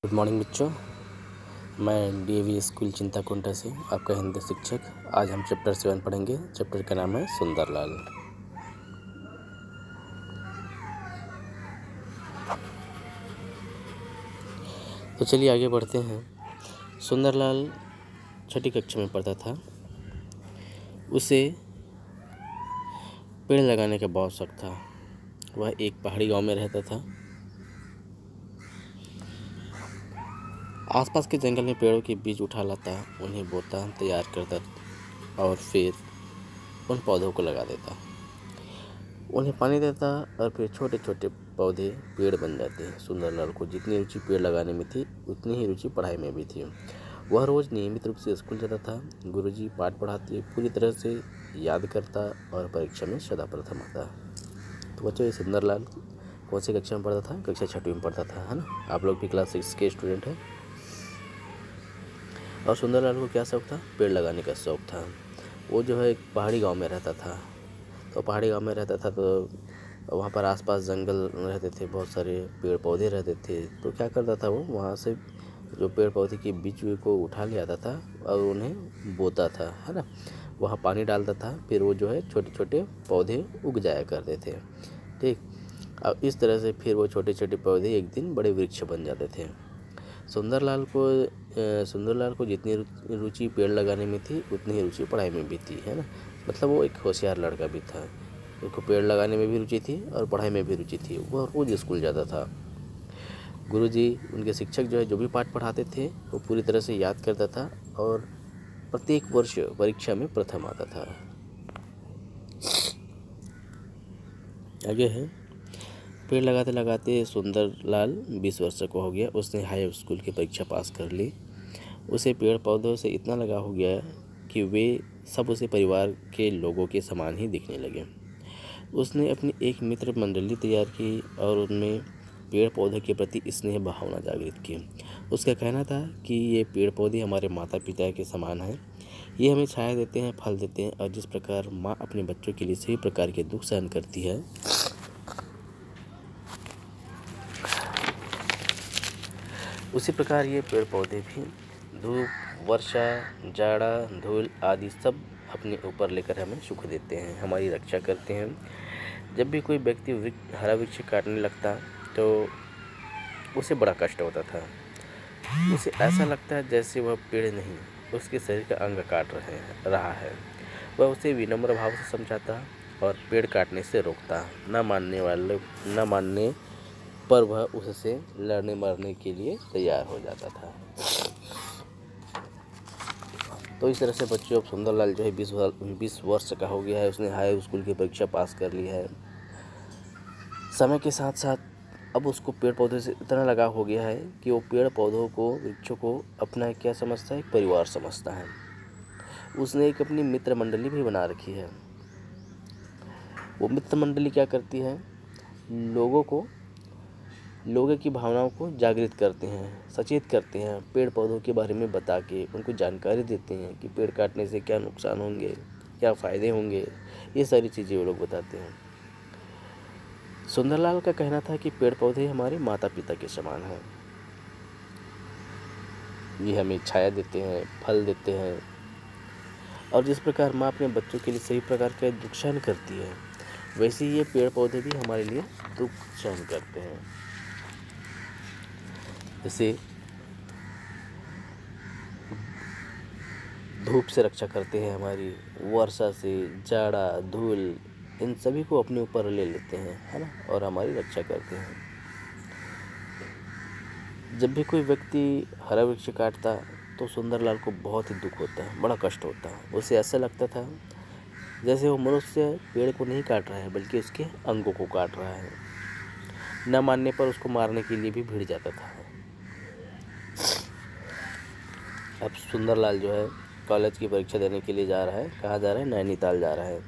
Good morning बच्चों। मैं DAV school Chintakunta से आपका हिंदी शिक्षक। आज हम चैप्टर 7 पढ़ेंगे। चैप्टर का नाम है सुंदरलाल। तो चलिए आगे बढ़ते हैं। सुंदरलाल छठी कक्षा में पढ़ता था। उसे पेड़ लगाने का बहुत शौक था। वह एक पहाड़ी गांव में रहता था। आसपास के जंगल में पेड़ों के बीज उठा लाता, उन्हें बोता, तैयार करता और फिर उन पौधों को लगा देता। उन्हें पानी देता और फिर छोटे छोटे पौधे पेड़ बन जाते हैं। सुंदरलाल को जितनी रुचि पेड़ लगाने में थी उतनी ही रुचि पढ़ाई में भी थी। वह रोज़ नियमित रूप से स्कूल जाता था। गुरुजी पाठ पढ़ाते पूरी तरह से याद करता और परीक्षा में सदा प्रथम आता। तो बच्चों, ये सुंदरलाल कौन सी कक्षा में पढ़ता था? कक्षा 6वीं में पढ़ता था, है ना। आप लोग भी क्लास 6 के स्टूडेंट हैं। और सुंदरलाल को क्या शौक था? पेड़ लगाने का शौक था। वो जो है एक पहाड़ी गांव में रहता था। तो पहाड़ी गांव में रहता था तो वहाँ पर आसपास जंगल रहते थे, बहुत सारे पेड़ पौधे रहते थे। तो क्या करता था, वो वहाँ से जो पेड़ पौधे के बीज को उठा ले आता था और उन्हें बोता था, है ना। वहाँ पानी डालता था, फिर वो जो है छोटे छोटे पौधे उग जाया करते थे। ठीक। अब इस तरह से फिर वो छोटे छोटे पौधे एक दिन बड़े वृक्ष बन जाते थे। सुंदरलाल को जितनी रुचि पेड़ लगाने में थी उतनी ही रुचि पढ़ाई में भी थी, है ना। मतलब वो एक होशियार लड़का भी था। उसको पेड़ लगाने में भी रुचि थी और पढ़ाई में भी रुचि थी। वह रोज़ स्कूल जाता था। गुरुजी, उनके शिक्षक जो है जो भी पाठ पढ़ाते थे वो पूरी तरह से याद करता था और प्रत्येक वर्ष परीक्षा में प्रथम आता था। आगे है, पेड़ लगाते लगाते सुंदरलाल 20 वर्ष का हो गया। उसने हाई स्कूल की परीक्षा पास कर ली। उसे पेड़ पौधों से इतना लगाव हो गया कि वे सब उसे परिवार के लोगों के समान ही दिखने लगे। उसने अपनी एक मित्र मंडली तैयार की और उनमें पेड़ पौधे के प्रति स्नेह भावना जागृत की। उसका कहना था कि ये पेड़ पौधे हमारे माता पिता के समान हैं। ये हमें छाया देते हैं, फल देते हैं, और जिस प्रकार माँ अपने बच्चों के लिए सभी प्रकार के दुख सहन करती है, उसी प्रकार ये पेड़ पौधे भी धूप, वर्षा, जाड़ा, धूल आदि सब अपने ऊपर लेकर हमें सुख देते हैं, हमारी रक्षा करते हैं। जब भी कोई व्यक्ति हरा वृक्ष काटने लगता तो उसे बड़ा कष्ट होता था। उसे ऐसा लगता है जैसे वह पेड़ नहीं, उसके शरीर का अंग काट रहा है। वह उसे विनम्र भाव से समझाता और पेड़ काटने से रोकता। न मानने पर वह उससे लड़ने मरने के लिए तैयार हो जाता था। तो इस तरह से बच्चों, अब सुंदरलाल जो है 20 वर्ष का हो गया है। उसने हाई स्कूल की परीक्षा पास कर ली है। समय के साथ साथ अब उसको पेड़ पौधे से इतना लगाव हो गया है कि वो पेड़ पौधों को, वृक्षों को अपना क्या समझता है? एक परिवार समझता है। उसने एक अपनी मित्र मंडली भी बना रखी है। वो मित्र मंडली क्या करती है? लोगों की भावनाओं को जागृत करते हैं, सचेत करते हैं, पेड़ पौधों के बारे में बता के उनको जानकारी देते हैं कि पेड़ काटने से क्या नुकसान होंगे, क्या फ़ायदे होंगे। ये सारी चीज़ें वो लोग बताते हैं। सुंदरलाल का कहना था कि पेड़ पौधे हमारे माता पिता के समान हैं। ये हमें छाया देते हैं, फल देते हैं, और जिस प्रकार माँ अपने बच्चों के लिए सही प्रकार का दुख सहन करती है, वैसे ही ये पेड़ पौधे भी हमारे लिए दुख सहन करते हैं। जैसे धूप से रक्षा करते हैं हमारी, वर्षा से, जाड़ा, धूल, इन सभी को अपने ऊपर ले लेते हैं, है ना, और हमारी रक्षा करते हैं। जब भी कोई व्यक्ति हरा वृक्ष काटता तो सुंदरलाल को बहुत ही दुख होता है, बड़ा कष्ट होता है। उसे ऐसा लगता था जैसे वो मनुष्य पेड़ को नहीं काट रहा है बल्कि उसके अंगों को काट रहा है। न मानने पर उसको मारने के लिए भी भिड़ जाता था। अब सुंदरलाल जो है कॉलेज की परीक्षा देने के लिए जा रहा है। कहाँ जा रहा है? नैनीताल जा रहा है।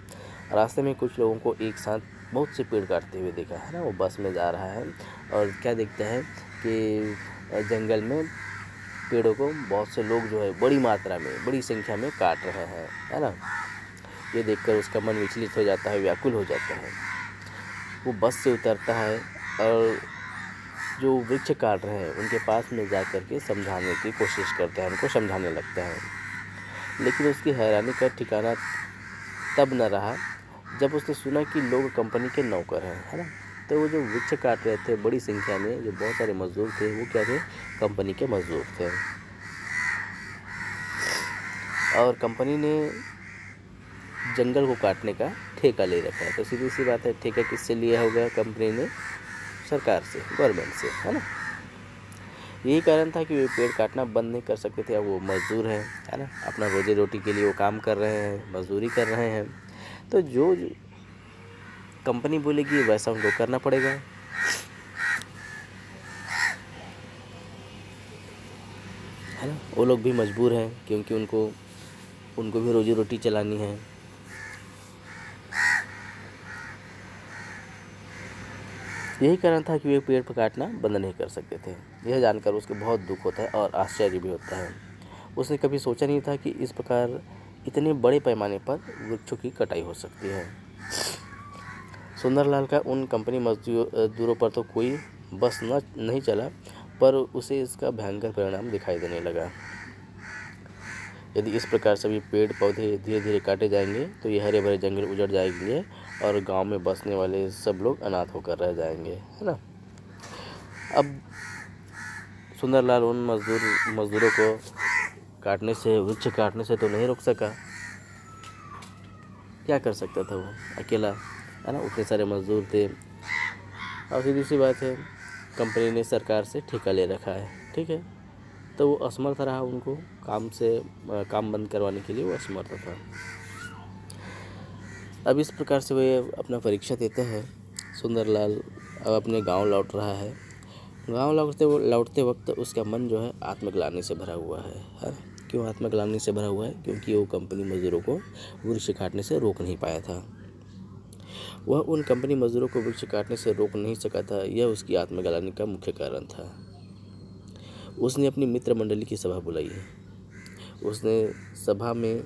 रास्ते में कुछ लोगों को एक साथ बहुत से पेड़ काटते हुए देखा, है ना। वो बस में जा रहा है और क्या देखता है कि जंगल में पेड़ों को बहुत से लोग जो है बड़ी मात्रा में, बड़ी संख्या में काट रहे हैं, है ना। ये देखकर उसका मन विचलित हो जाता है, व्याकुल हो जाता है। वो बस से उतरता है और जो वृक्ष काट रहे हैं उनके पास में जा कर के समझाने की कोशिश करते हैं, उनको समझाने लगते हैं। लेकिन उसकी हैरानी का ठिकाना तब न रहा जब उसने सुना कि लोग कंपनी के नौकर हैं, है ना। तो वो जो वृक्ष काट रहे थे बड़ी संख्या में, जो बहुत सारे मजदूर थे, वो क्या थे, कंपनी के मजदूर थे। और कंपनी ने जंगल को काटने का ठेका ले रखा है। तो सीधी सी बात है, ठेका किससे लिया होगा, कंपनी ने सरकार से, गवर्नमेंट से, है ना। यही कारण था कि वे पेड़ काटना बंद नहीं कर सकते थे। अब वो मजदूर हैं, है ना, अपना रोजी रोटी के लिए वो काम कर रहे हैं, मजदूरी कर रहे हैं। तो जो कंपनी बोलेगी वैसा उनको करना पड़ेगा। है ना, वो लोग भी मजबूर हैं क्योंकि उनको भी रोजी रोटी चलानी है। यही कारण था कि वे पेड़ पर काटना बंद नहीं कर सकते थे। यह जानकर उसको बहुत दुख होता है और आश्चर्य भी होता है। उसने कभी सोचा नहीं था कि इस प्रकार इतने बड़े पैमाने पर वृक्षों की कटाई हो सकती है। सुंदरलाल का उन कंपनी मजदूरों पर तो कोई बस नहीं चला, पर उसे इसका भयंकर परिणाम दिखाई देने लगा। यदि इस प्रकार सभी पेड़ पौधे धीरे धीरे काटे जाएंगे तो ये हरे भरे जंगल उजड़ जाएंगे और गांव में बसने वाले सब लोग अनाथ होकर रह जाएंगे, है ना। अब सुंदरलाल उन मजदूरों को वृक्ष काटने से तो नहीं रोक सका। क्या कर सकता था वो अकेला, है ना। उतने सारे मजदूर थे और सीधी सी बात है, कंपनी ने सरकार से ठेका ले रखा है, ठीक है। तो वो असमर्थ रहा, उनको काम बंद करवाने के लिए वो असमर्थ था। अब इस प्रकार से वे अपना परीक्षा देते हैं। सुंदरलाल अब अपने गांव लौट रहा है। गांव लौटते वक्त उसका मन जो है आत्मग्लानि से भरा हुआ है। क्यों आत्मग्लानि से भरा हुआ है? क्योंकि वो कंपनी मजदूरों को वृक्ष काटने से रोक नहीं पाया था। वह उन कंपनी मजदूरों को वृक्ष काटने से रोक नहीं सका था। यह उसकी आत्मग्लानि का मुख्य कारण था। उसने अपनी मित्र मंडली की सभा बुलाई है। उसने सभा में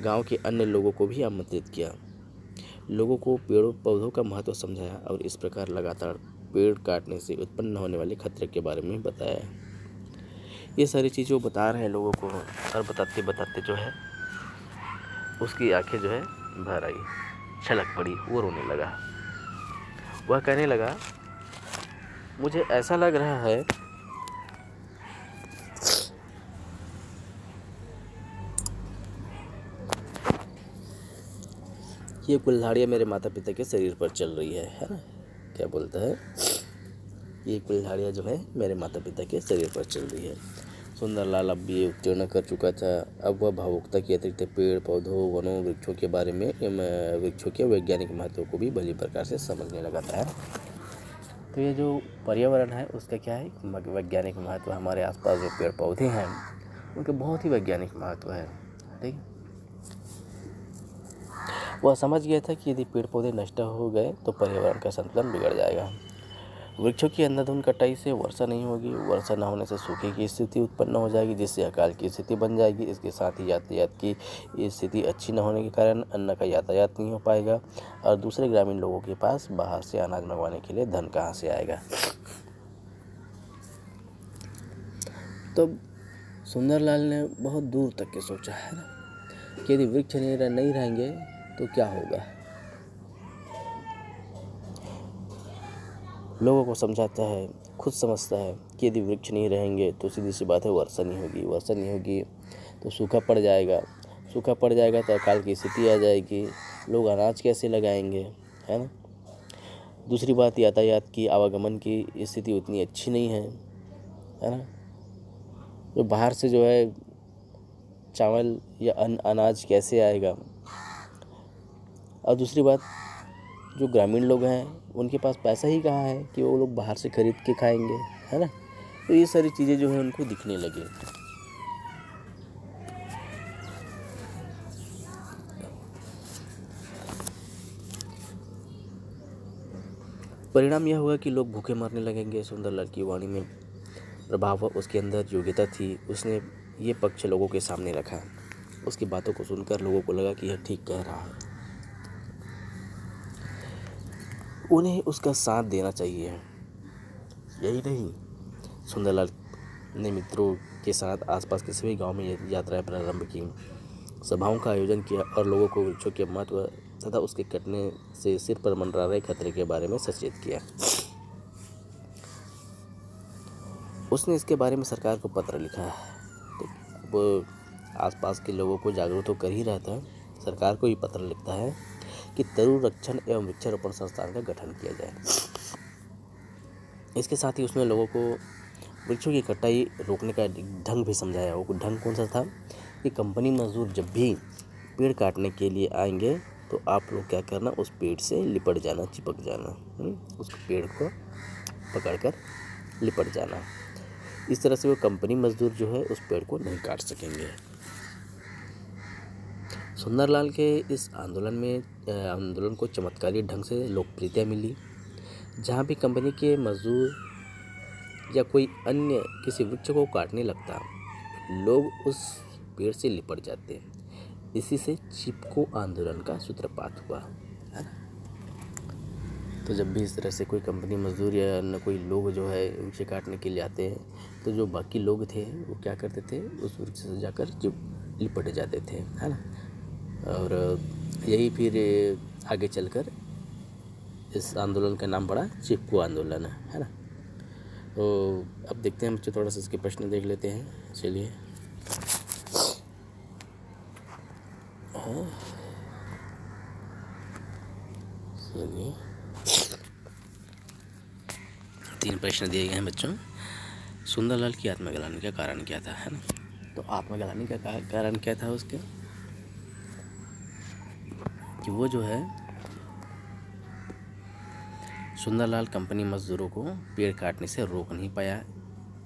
गांव के अन्य लोगों को भी आमंत्रित किया। लोगों को पेड़ों पौधों का महत्व समझाया और इस प्रकार लगातार पेड़ काटने से उत्पन्न होने वाले खतरे के बारे में बताया। ये सारी चीज़ें वो बता रहे हैं लोगों को, और बताते बताते जो है उसकी आंखें जो है भर आई, छलक पड़ी, वो रोने लगा। वह कहने लगा, मुझे ऐसा लग रहा है ये कुल्हाड़ियाँ मेरे माता पिता के शरीर पर चल रही है ना। क्या बोलता है, ये कुल्हाड़ियाँ जो है मेरे माता पिता के शरीर पर चल रही है। सुंदरलाल अब भी उत्तीर्ण कर चुका था। अब वह भावुकता के अतिरिक्त पेड़ पौधों वनों वृक्षों के बारे में वृक्षों के वैज्ञानिक महत्व को भी भली प्रकार से समझने लगा था। तो ये जो पर्यावरण है उसका क्या है, वैज्ञानिक महत्व। हमारे आसपास जो पेड़ पौधे हैं उनके बहुत ही वैज्ञानिक महत्व है, ठीक। वह समझ गया था कि यदि पेड़ पौधे नष्ट हो गए तो पर्यावरण का संतुलन बिगड़ जाएगा। वृक्षों की अंधाधुंध कटाई से वर्षा नहीं होगी, वर्षा न होने से सूखे की स्थिति उत्पन्न हो जाएगी, जिससे अकाल की स्थिति बन जाएगी। इसके साथ ही यातायात की स्थिति अच्छी न होने के कारण अन्न का यातायात नहीं हो पाएगा और दूसरे ग्रामीण लोगों के पास बाहर से अनाज मंगवाने के लिए धन कहाँ से आएगा। तो सुंदरलाल ने बहुत दूर तक के सोचा है ना कि यदि वृक्ष नहीं रहेंगे तो क्या होगा। लोगों को समझाता है, खुद समझता है कि यदि वृक्ष नहीं रहेंगे तो सीधी सी बात है वर्षा नहीं होगी तो सूखा पड़ जाएगा तो अकाल की स्थिति आ जाएगी। लोग अनाज कैसे लगाएंगे, है ना। दूसरी बात, यातायात की आवागमन की स्थिति उतनी अच्छी नहीं है ना। जो बाहर से जो है चावल या अनाज कैसे आएगा। और दूसरी बात, जो ग्रामीण लोग हैं उनके पास पैसा ही कहाँ है कि वो लोग बाहर से खरीद के खाएंगे, है ना। तो ये सारी चीज़ें जो है उनको दिखने लगी। परिणाम यह हुआ कि लोग भूखे मरने लगेंगे। सुंदरलाल की वाणी में प्रभाव, उसके अंदर योग्यता थी। उसने ये पक्ष लोगों के सामने रखा। उसकी बातों को सुनकर लोगों को लगा कि यह ठीक कह रहा है, उन्हें उसका साथ देना चाहिए। यही नहीं, सुंदरलाल ने मित्रों के साथ आसपास के सभी गांव में यात्राएं प्रारंभ की, सभाओं का आयोजन किया और लोगों को वृक्षों के महत्व तथा उसके कटने से सिर पर मंडरा रहे खतरे के बारे में सचेत किया। उसने इसके बारे में सरकार को पत्र लिखा, तो वो आसपास के लोगों को जागरूक तो कर ही रहा था, सरकार को ही पत्र लिखता है कि तरु रक्षण एवं वृक्षारोपण संस्थान का गठन किया जाए। इसके साथ ही उसने लोगों को वृक्षों की कटाई रोकने का ढंग भी समझाया। वो ढंग कौन सा था कि कंपनी मजदूर जब भी पेड़ काटने के लिए आएंगे तो आप लोग क्या करना, उस पेड़ से लिपट जाना, चिपक जाना, उस पेड़ को पकड़कर लिपट जाना। इस तरह से वो कंपनी मजदूर जो है उस पेड़ को नहीं काट सकेंगे। सुंदरलाल के इस आंदोलन को चमत्कारी ढंग से लोकप्रियता मिली। जहाँ भी कंपनी के मजदूर या कोई अन्य किसी वृक्ष को काटने लगता, लोग उस पेड़ से लिपट जाते। इसी से चिपको आंदोलन का सूत्रपात हुआ, है ना। तो जब भी इस तरह से कोई कंपनी मजदूर या अन्य कोई लोग जो है वृक्ष काटने के लिए आते हैं, तो जो बाकी लोग थे वो क्या करते थे, उस वृक्ष से जाकर लिपट जाते थे, है ना। और यही फिर आगे चलकर इस आंदोलन का नाम पड़ा चिपको आंदोलन, है ना। तो अब देखते हैं बच्चों, थोड़ा सा इसके प्रश्न देख लेते हैं। चलिए, चलिए 3 प्रश्न दिए गए हैं बच्चों। सुंदरलाल की आत्मग्लानि का कारण क्या था, है ना। तो आत्मग्लानि का कारण क्या था उसके, कि वो जो है सुंदरलाल कंपनी मजदूरों को पेड़ काटने से रोक नहीं पाया,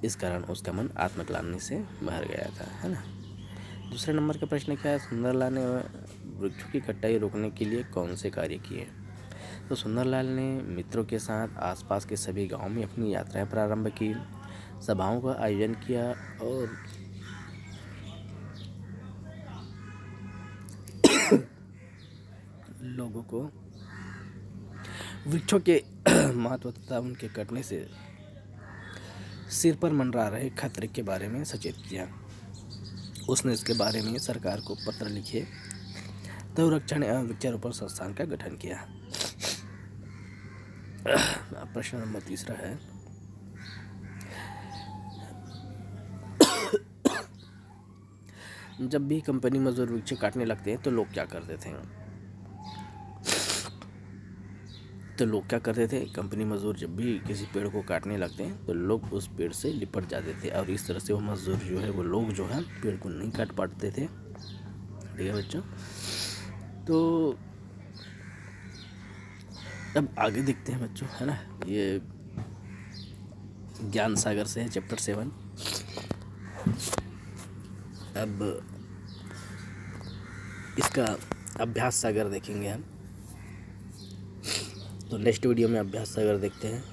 इस कारण उसका मन आत्मग्लानि से भर गया था, है ना। दूसरे नंबर का प्रश्न क्या है, सुंदरलाल ने वृक्षों की कटाई रोकने के लिए कौन से कार्य किए। तो सुंदरलाल ने मित्रों के साथ आसपास के सभी गांवों में अपनी यात्राएं प्रारंभ की, सभाओं का आयोजन किया और लोगों को वृक्षों के महत्व तथा उनके कटने से सिर पर मंडरा रहे खतरे के बारे में सचेत किया। उसने इसके बारे में सरकार को पत्र लिखे, तो रक्षण एवं वृक्षारोपण संस्थान का गठन किया। प्रश्न नंबर 3 है, जब भी कंपनी मजदूर वृक्ष काटने लगते हैं तो लोग क्या करते थे। कंपनी मजदूर जब भी किसी पेड़ को काटने लगते हैं तो लोग उस पेड़ से लिपट जाते थे, और इस तरह से वो मजदूर जो है, वो लोग जो है पेड़ को नहीं काट पाते थे। ठीक है बच्चों, तो अब आगे देखते हैं बच्चों, है ना। ये ज्ञान सागर से है चैप्टर 7। अब इसका अभ्यास सागर देखेंगे हम, तो नेक्स्ट वीडियो में अभ्यास सागर देखते हैं।